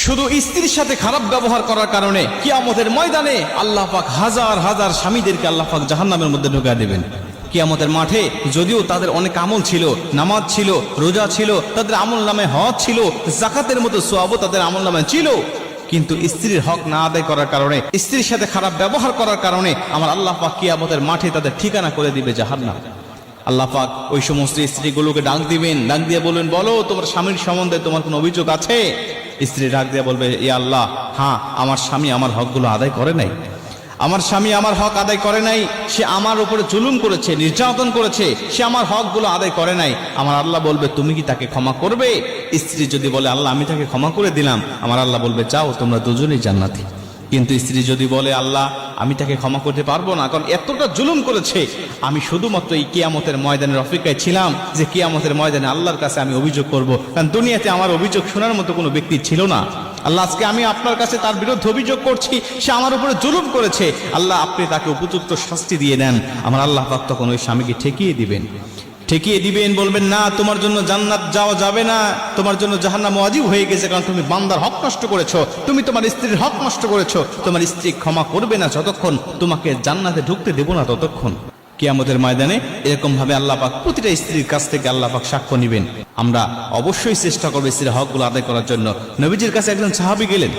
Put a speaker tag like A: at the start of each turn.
A: শুধু স্ত্রীর সাথে খারাপ ব্যবহার করার কারণে কিয়ামতের ময়দানে আল্লাহ পাক হাজার হাজার স্বামীদেরকে আল্লাহ পাক জাহান্নামের মধ্যে ঢুকিয়ে দেবেন। কিয়ামতের মাঠে যদিও তাদের অনেক আমল ছিল, নামাজ ছিল, রোজা ছিল, তাদের আমল নামে হজ ছিল, যাকাতের মতো সওয়াবও তাদের আমল নামে ছিল, কিন্তু স্ত্রীর হক না আদায় করার কারণে, স্ত্রীর সাথে খারাপ ব্যবহার করার কারণে আমার আল্লাহ পাক কিয়ামতের মাঠে তাদের ঠিকানা করে দিবে জাহান্নাম। আল্লাহ পাক ওই সমস্ত স্ত্রীগুলোকে ডাক দিবেন, ডাক দিয়ে বলবেন, বলো তোমার স্বামীর সম্বন্ধে তোমার কোনো অভিযোগ আছে? স্ত্রী ডাক দিয়ে বলবে, ইয়া আল্লাহ, হ্যাঁ, আমার স্বামী আমার হকগুলো আদায় করে নাই, আমার স্বামী আমার হক আদায় করে নাই, সে আমার উপরে জুলুম করেছে, নির্যাতন করেছে, সে আমার হকগুলো আদায় করে নাই। আমার আল্লাহ বলবে, তুমি কি তাকে ক্ষমা করবে? স্ত্রী যদি বলে, আল্লাহ আমি তাকে ক্ষমা করে দিলাম, আমার আল্লাহ বলবে, যাও তোমরা দুজনেই জান্নাতি। কিন্তু স্ত্রী যদি বলে, আল্লাহ আমি তাকে ক্ষমা করতে পারবো না, কারণ এতটা জুলুম করেছে, আমি শুধুমাত্র এই কিয়ামতের ময়দানের অপেক্ষায় ছিলাম যে কিয়ামতের ময়দানে আল্লাহর কাছে আমি অভিযোগ করব, কারণ দুনিয়াতে আমার অভিযোগ শোনার মতো কোনো ব্যক্তি ছিল না। আল্লাহ আজকে আমি আপনার কাছে তার বিরুদ্ধে অভিযোগ করছি, সে আমার উপরে জুলুম করেছে, আল্লাহ আপনি তাকে উপযুক্ত শাস্তি দিয়ে দেন। আমার আল্লাহ পাক তখন ওই স্বামীকে ঠেকিয়ে দিবেন, বলবেন, না, তোমার জন্য জান্নাত যাওয়া যাবে না, তোমার জন্য জাহান্নাম ওয়াজিব হয়ে গেছে, কারণ তুমি বান্দার হক নষ্ট করেছো, তুমি তোমার স্ত্রীর হক নষ্ট করেছো, তোমার স্ত্রী ক্ষমা করবে না যতক্ষণ, তোমাকে জান্নাতে ঢুকতে দেব না ততক্ষণ। কিয়ামতের ময়দানে এরকম ভাবে আল্লাহ পাক প্রতিটা স্ত্রীর কাছ থেকে আল্লাহ পাক সাক্ষ্য নিবেন। আমরা অবশ্যই চেষ্টা করবো স্ত্রীর হকগুলো আদায় করার জন্য। নবীজির কাছে একজন সাহাবী গেলেন,